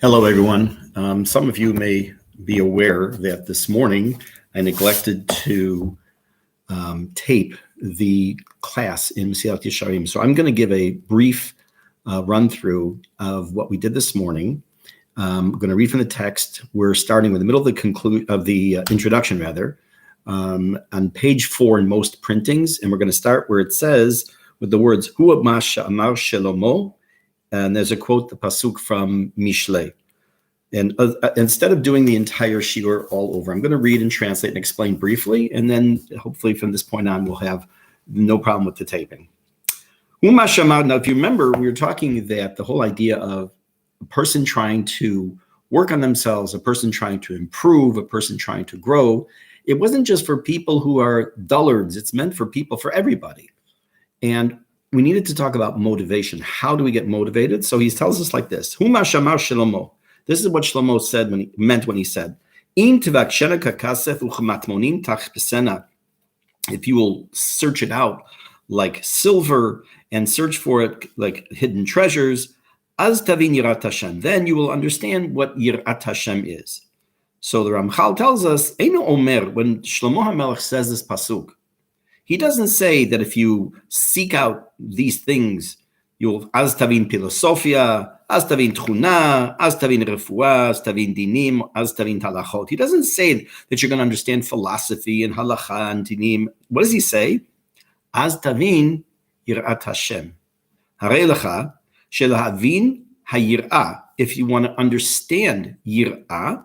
Hello, everyone. Some of you may be aware that this morning I neglected to tape the class in Mesillat Yesharim. So I'm going to give a brief run through of what we did this morning. I'm going to read from the text. We're starting with the middle of the introduction, on page 4 in most printings, and we're going to start where it says with the words "Hu amar Shlomo," and there's a quote, the pasuk from Mishlei. And instead of doing the entire shiur all over, I'm going to read and translate and explain briefly, and then hopefully from this point on we'll have no problem with the taping. Now, if you remember, we were talking that the whole idea of a person trying to work on themselves, a person trying to improve, a person trying to grow, it wasn't just for people who are dullards. It's meant for people, for everybody. And we needed to talk about motivation. How do we get motivated? So he tells us like this: Hu ma shamar Shlomo. This is what Shlomo said when he said, if you will search it out like silver and search for it like hidden treasures, az tavin yirat Hashem, then you will understand what yirat Hashem is. So the Ramchal tells us, Eino Omer, when Shlomo HaMelech says this pasuk, he doesn't say that if you seek out these things, you'll az tavin philosophia, az tavin tchuna, az tavin refuah, az tavin dinim, az tavin halachot. He doesn't say that you're going to understand philosophy and halacha and dinim. What does he say? Az tavin yirat Hashem. Harei lecha shelahavin hayirah. If you want to understand yirah,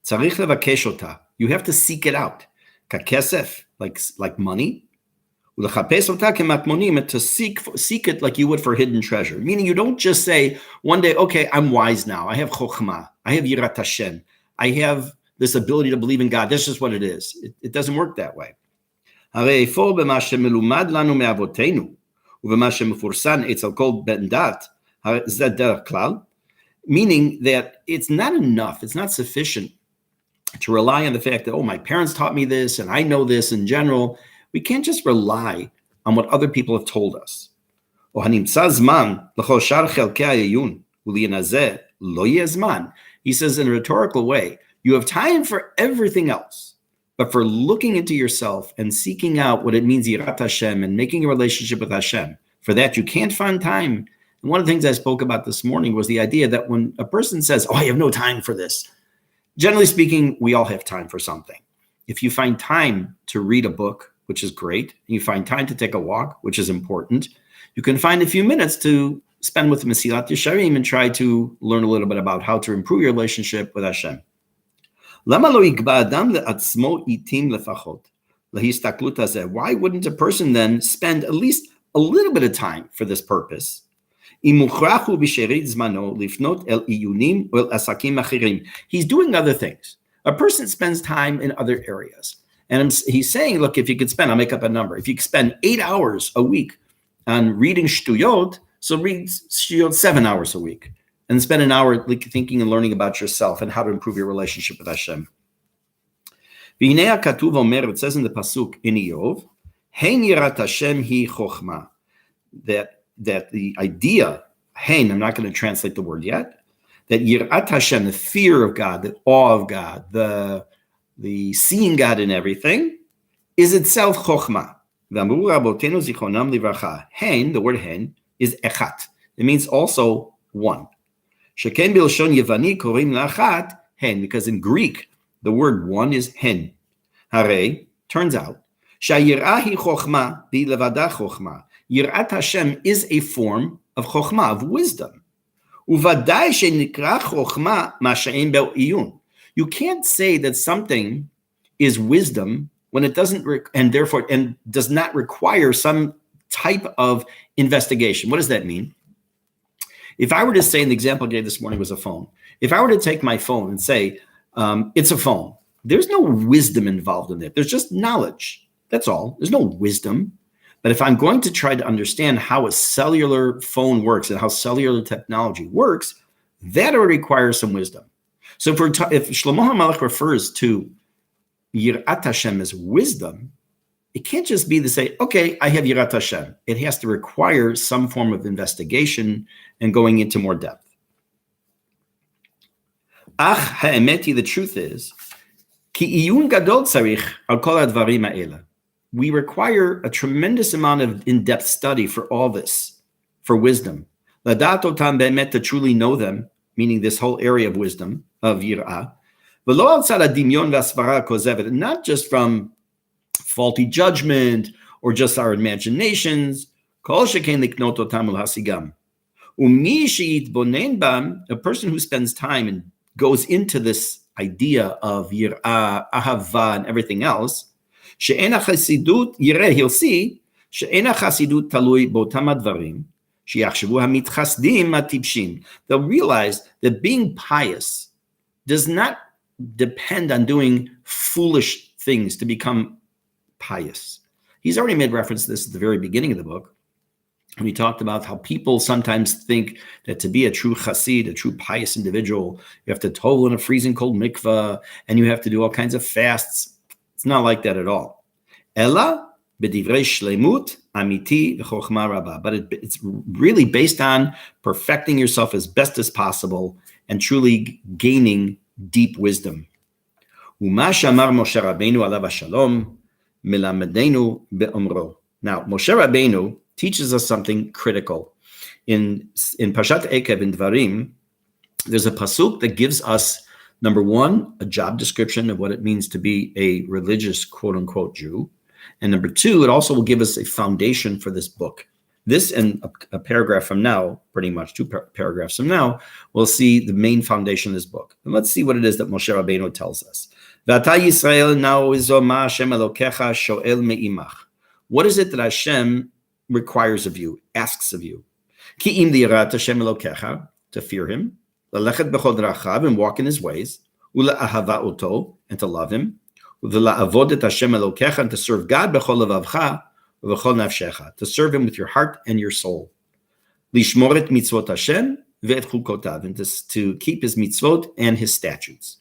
tzarich levakesh ota. You have to seek it out. Kakesef, like money. To seek it like you would for hidden treasure. Meaning you don't just say one day, okay, I'm wise now. I have chokhmah. I have yirat Hashem. I have this ability to believe in God. That's just what it is. It doesn't work that way. Meaning that it's not enough. It's not sufficient to rely on the fact that, oh, my parents taught me this and I know this in general. We can't just rely on what other people have told us. He says in a rhetorical way, you have time for everything else, but for looking into yourself and seeking out what it means, yirat Hashem, and making a relationship with Hashem, for that you can't find time. And one of the things I spoke about this morning was the idea that when a person says, oh, I have no time for this, generally speaking, we all have time for something. If you find time to read a book, which is great, and you find time to take a walk, which is important, you can find a few minutes to spend with Mesillat Yesharim and try to learn a little bit about how to improve your relationship with Hashem. Why wouldn't a person then spend at least a little bit of time for this purpose? He's doing other things. A person spends time in other areas. And he's saying, look, if you could spend, I'll make up a number. If you could spend 8 hours a week on reading shtuyot, so read shtuyot 7 hours a week, and spend an hour thinking and learning about yourself and how to improve your relationship with Hashem. It says in the pasuk in Iyov, Hein yirat Hashem hi chokhmah, that the idea, Hein, I'm not going to translate the word yet, that yirat Hashem, the fear of God, the awe of God, the seeing God in everything, is itself chokhmah. Hein, the word hen, is echat. It means also one. Sheken bilshon Yevani korim la'achat hen, because in Greek, the word one is hen. Harei, turns out, shayirah hi chokhmah bi levada chokhmah. Yirat Hashem is a form of chokhmah, of wisdom. Uvadai shenikra chokhmah ma she'en be'iyun. You can't say that something is wisdom when it doesn't, and does not require some type of investigation. What does that mean? If I were to say, and the example I gave this morning was a phone. If I were to take my phone and say, it's a phone, there's no wisdom involved in it. There's just knowledge. That's all. There's no wisdom. But if I'm going to try to understand how a cellular phone works and how cellular technology works, that would require some wisdom. So if Shlomo HaMelech refers to Yirat Hashem as wisdom, it can't just be to say, okay, I have Yirat Hashem. It has to require some form of investigation and going into more depth. Ach ha'emeti, the truth is, ki iyun gadol tzarich al kol hadvarim ha'ela. We require a tremendous amount of in-depth study for all this, for wisdom. Ladat otam be'emet, to truly know them, meaning this whole area of wisdom, of yirah. V'lo al tzad hadimyon v'asvara kozevet, not just from faulty judgment or just our imaginations. Kol sheken liknot otam ulhasigam. Umi she'yitbonen bam, a person who spends time and goes into this idea of yirah, ahava, and everything else, she'ena chasidut yireh, he'll see, she'ena chasidut talui botam advarim, she'yachshavu hamitchasdim atibshim. They'll realize that being pious does not depend on doing foolish things to become pious. He's already made reference to this at the very beginning of the book, when he talked about how people sometimes think that to be a true chassid, a true pious individual, you have to tovel in a freezing cold mikveh, and you have to do all kinds of fasts. It's not like that at all. Ella b'divrei shlemut amiti v'chochma rabba. But it's really based on perfecting yourself as best as possible and truly gaining deep wisdom. Uma shamar Moshe Rabbeinu alav hashalom milamedenu be'omro. Now, Moshe Rabbeinu teaches us something critical. In Parshat Ekev in Dvarim, there's a pasuk that gives us, number one, a job description of what it means to be a religious, quote-unquote, Jew. And number two, it also will give us a foundation for this book. This and a paragraph from now, pretty much two paragraphs from now, we'll see the main foundation of this book. And let's see what it is that Moshe Rabbeinu tells us. V'ata Yisrael na'u izoma Hashem Elokecha sho'el me'imach. What is it that Hashem requires of you, asks of you? Ki im li'yirat Hashem Elokecha, to fear Him, l'lechet b'chol drachav, and walk in His ways, u'la'ahava oto, and to love Him, u'la'avod et Hashem Elokecha, and to serve God b'chol levavcha u'b'chol nafshecha, to serve Him with your heart and your soul. Lishmor et mitzvot Hashem ve'et chukotav, and to keep His mitzvot and His statutes.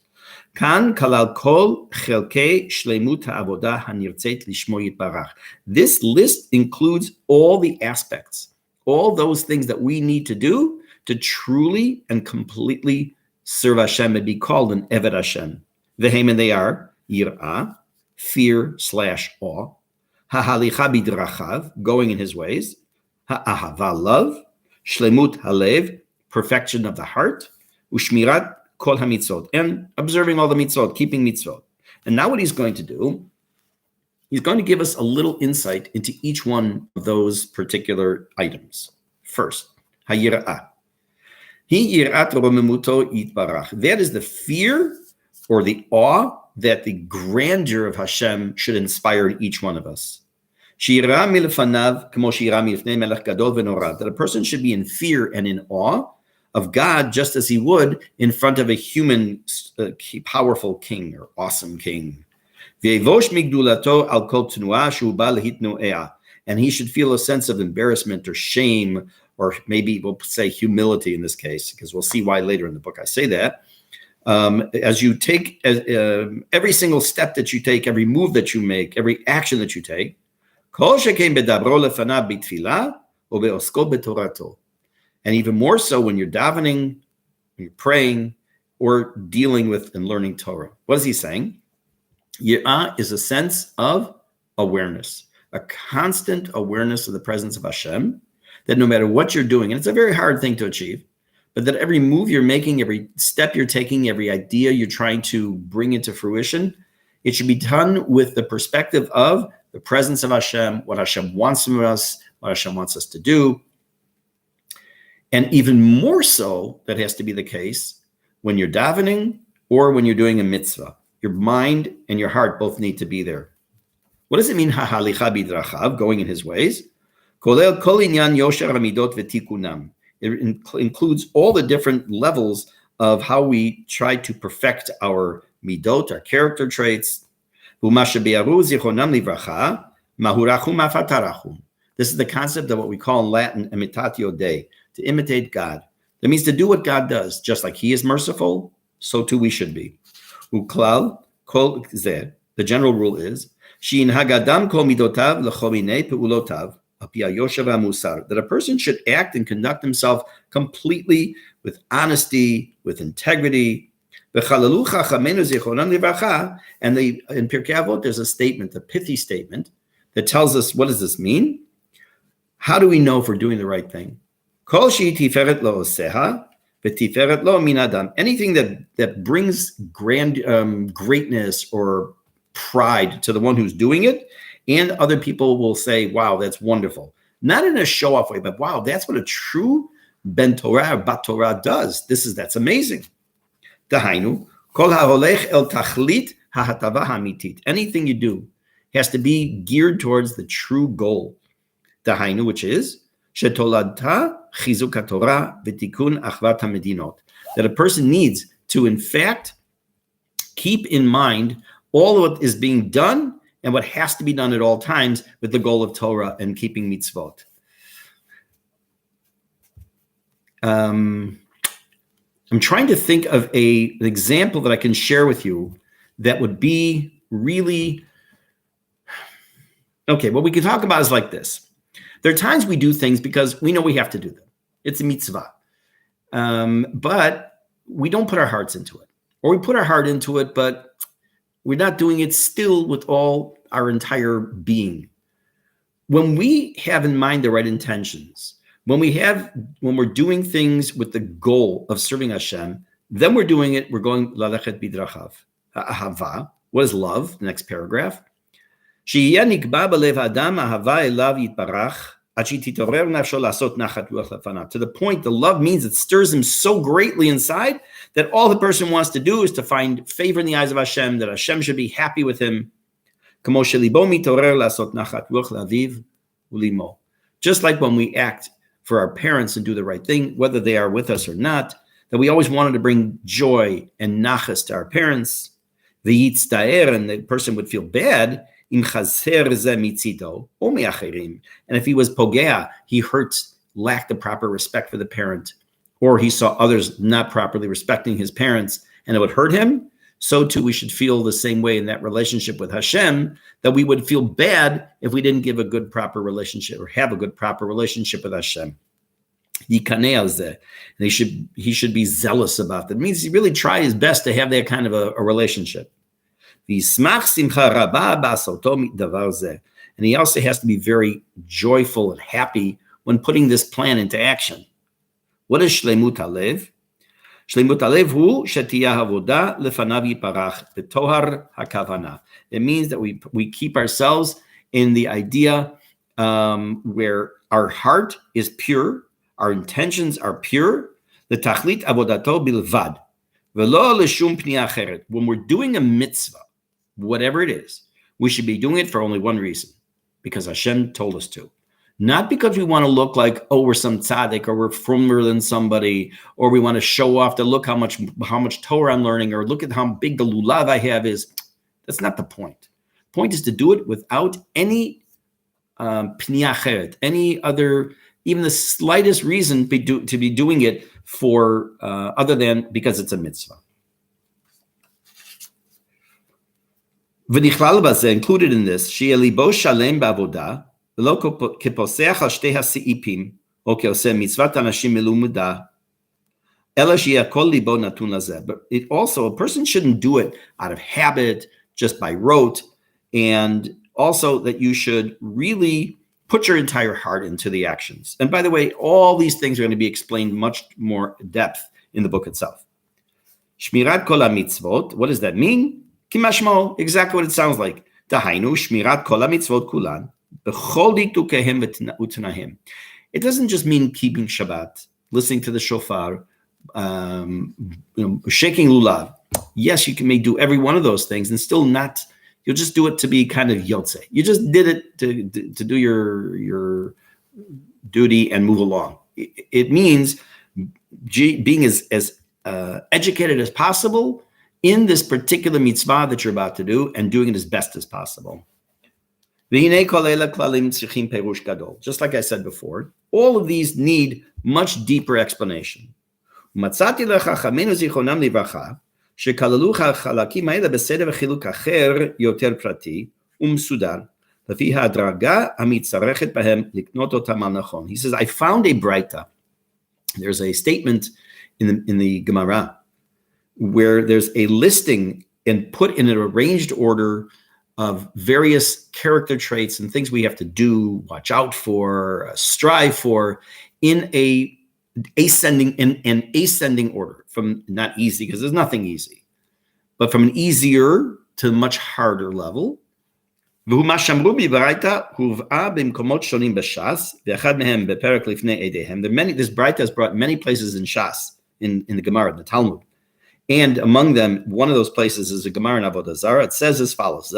Kan kalal kol chelkei shleimut ha'avodah hanirtzeit lishmo yitbarach. This list includes all the aspects, all those things that we need to do to truly and completely serve Hashem and be called an Eved Hashem. Vehem, and they are yirah, fear/awe, ha'halicha bidrachav, going in His ways, ha'ahava, love, shleimut halev, perfection of the heart, ushmirat kol hamitzvot, and observing all the mitzvot, keeping mitzvot. And now what he's going to do, he's going to give us a little insight into each one of those particular items. First, hayirah. Hi yirat romemuto yitbarach. That is the fear or the awe that the grandeur of Hashem should inspire in each one of us. Shira milfanav kmo shira milfnei melech gadol v'norad. That a person should be in fear and in awe of God just as he would in front of a human, powerful king or awesome king. And he should feel a sense of embarrassment or shame, or maybe we'll say humility in this case, because we'll see why later in the book I say that. As you take every single step that you take, every move that you make, every action that you take, and even more so when you're davening, when you're praying, or dealing with and learning Torah. What is he saying? Yirah is a sense of awareness, a constant awareness of the presence of Hashem, that no matter what you're doing, and it's a very hard thing to achieve, but that every move you're making, every step you're taking, every idea you're trying to bring into fruition, it should be done with the perspective of the presence of Hashem, what Hashem wants from us, what Hashem wants us to do. And even more so, that has to be the case when you're davening or when you're doing a mitzvah. Your mind and your heart both need to be there. What does it mean, ha'halicha bidrachav, going in His ways? Kolel kol inyan yosher hamidot v'tikunam. It includes all the different levels of how we try to perfect our midot, our character traits. This is the concept of what we call in Latin imitatio Dei, to imitate God. That means to do what God does. Just like He is merciful, so too we should be. Uklal kol zeh. The general rule is she'inhagadam kol midotav l'chominei pe'ulotav apia yosher v'musar. That a person should act and conduct himself completely with honesty, with integrity, And in Pirkei Avot, there's a statement, a pithy statement, that tells us, what does this mean? How do we know if we're doing the right thing? Anything that brings greatness or pride to the one who's doing it, and other people will say, wow, that's wonderful. Not in a show-off way, but wow, that's what a true Ben Torah or Bat Torah does. That's amazing. Dahainu, kol ha'olech el tachlit ha'hatava ha'amitit. Anything you do has to be geared towards the true goal. Dahainu, which is shetoladta chizuk haTorah v'tikun achvat ha'medinot. That a person needs to, in fact, keep in mind all of what is being done and what has to be done at all times with the goal of Torah and keeping mitzvot. I'm trying to think of an example that I can share with you that would be really, okay, what we can talk about is like this. There are times we do things because we know we have to do them. It's a mitzvah. But we don't put our hearts into it. Or we put our heart into it, but we're not doing it still with all our entire being. When we have in mind the right intentions, when we're doing things with the goal of serving Hashem, then we're doing it, we're going lalechet bidrachav. Ahava. What is love? The next paragraph. To the point, the love means it stirs him so greatly inside that all the person wants to do is to find favor in the eyes of Hashem, that Hashem should be happy with him. Just like when we act for our parents and do the right thing, whether they are with us or not, that we always wanted to bring joy and nachas to our parents. And the person would feel bad. And if he was pogea, he hurts, lacked the proper respect for the parent, or he saw others not properly respecting his parents, and it would hurt him, so too we should feel the same way in that relationship with Hashem, that we would feel bad if we didn't give a good, proper relationship or have a good, proper relationship with Hashem. And he should be zealous about that. It means he really try his best to have that kind of a relationship. And he also has to be very joyful and happy when putting this plan into action. What is shleimut halev? Shleimut halev hu shetiyah havoda lefanav yiparach b'tohar hakavana. It means that we keep ourselves in the idea where our heart is pure, our intentions are pure. The tachlit avodato bilvad velo leshum pniya acheret. When we're doing a mitzvah, whatever it is, we should be doing it for only one reason, because Hashem told us to. Not because we want to look like, oh, we're some tzaddik, or we're frummer than somebody, or we want to show off to look how much Torah I'm learning, or look at how big the lulav I have is. That's not the point. The point is to do it without any pniya acheret, any other, even the slightest reason to be doing it for other than because it's a mitzvah. Included in this, שיהיה ליבו שלם בעבודה, ולא כפוסח על שתי הסעיפים, או כעושה מצוות אנשים מלומדה, אלא שיהיה כל ליבו נתון לזה. But it also, a person shouldn't do it out of habit, just by rote, and also that you should really put your entire heart into the actions. And by the way, all these things are going to be explained much more depth in the book itself. Shmirat kol ha-mitzvot, what does that mean? Kimashmo, exactly what it sounds like. Dahainu, shmirat kol ha-mitzvot kulan, b'chol diktukehem v'tnahim. It doesn't just mean keeping Shabbat, listening to the shofar, shaking lulav. Yes, you may do every one of those things and still not, you'll just do it to be kind of yotze. You just did it to do your duty and move along. It means being as educated as possible in this particular mitzvah that you're about to do and doing it as best as possible. Just like I said before, all of these need much deeper explanation. שכללו חלקים האלה בסדר וחילוק אחר יותר פרטי ומסודר, לפי ההדרגה המצטרכת בהם לקנות אותם על נכון. He says, I found a braita. There's a statement in the Gemara where there's a listing and put in an arranged order of various character traits and things we have to do, watch out for, strive for, in an ascending order, from not easy, because there's nothing easy, but from an easier to a much harder level. This Braita is brought many places in Shas, in the Gemara, in the Talmud. And among them, one of those places is a Gemara in Avodah Zarah. It says as follows,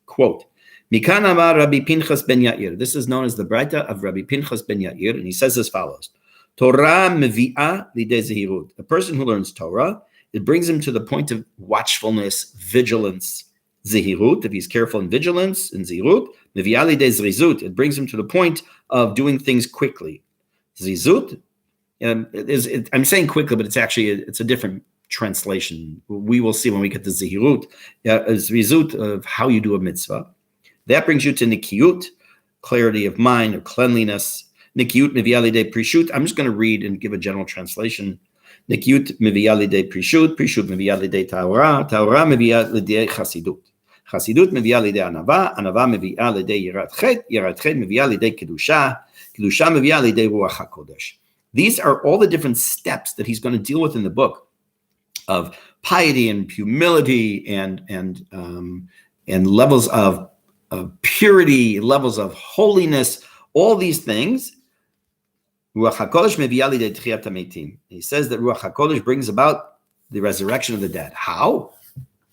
quote, Mikan amar Rabbi Pinchas ben Yair. This is known as the Braita of Rabbi Pinchas ben Yair, and he says as follows, Torah mevi'ah lidei zehirut. A person who learns Torah, it brings him to the point of watchfulness, vigilance, zehirut, if he's careful in vigilance, in zehirut, mevi'ah lidei zrizut. It brings him to the point of doing things quickly. Zrizut, I'm saying quickly, but it's a different translation. We will see when we get to zehirut, zrizut of how you do a mitzvah. That brings you to nikiyut, clarity of mind or cleanliness. Nikiyut mevi'ah lidei prishut. I'm just going to read and give a general translation. Nikiyut mevi'ah lidei prishut, prishut mevi'ah lidei ta'ora, ta'ora mevi'ah lidei chasidut. Chasidut mevi'ah lidei anava, anava mevi'ah lidei yirat chet mevi'ah lidei kedusha, kedusha mevi'ah lidei ruach hakodesh. These are all the different steps that he's going to deal with in the book of piety and humility and levels of purity, levels of holiness, all these things. Ruach HaKodesh mevi'ah lidei tchiyat hametim. He says that Ruach HaKodesh brings about the resurrection of the dead. How?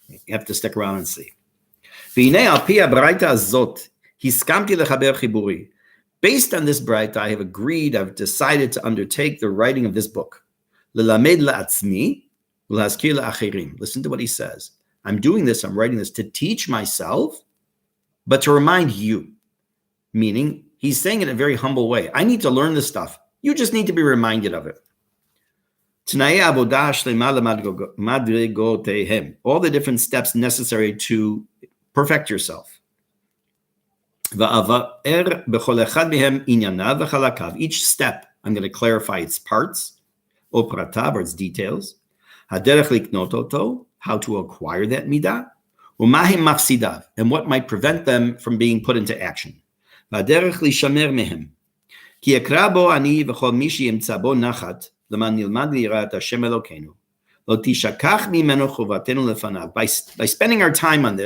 You have to stick around and see. V'hinei al pi ha'braita azot hiskamti lechaber chiburi. Based on this Braita, I've decided to undertake the writing of this book. Lelamed la'atzmi ul'hazkir la'achirim. Listen to what he says. I'm writing this to teach myself, but to remind you. Meaning, he's saying it in a very humble way. I need to learn this stuff. You just need to be reminded of it. All the different steps necessary to perfect yourself. Each step, I'm going to clarify its parts, or its details. How to acquire that midah. And what might prevent them from being put into action. By spending our time on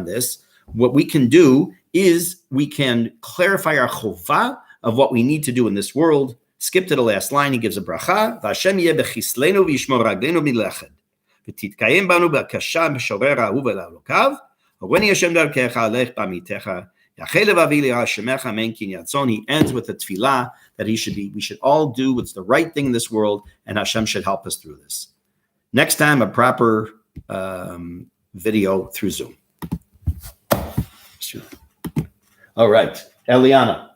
this, what we can do is we can clarify our chovah of what we need to do in this world. Skip to the last line. He gives a bracha. V'Hashem yeh bechislenu v'yishmor ragleinu milechad. V'titkayem banu b'kasha b'shorer ha'ahu v'la'alokav. V'weni Hashem darkecha alech b'amitecha. He ends with a tefillah that we should all do what's the right thing in this world, and Hashem should help us through this. Next time, a proper video through Zoom. All right, Eliana.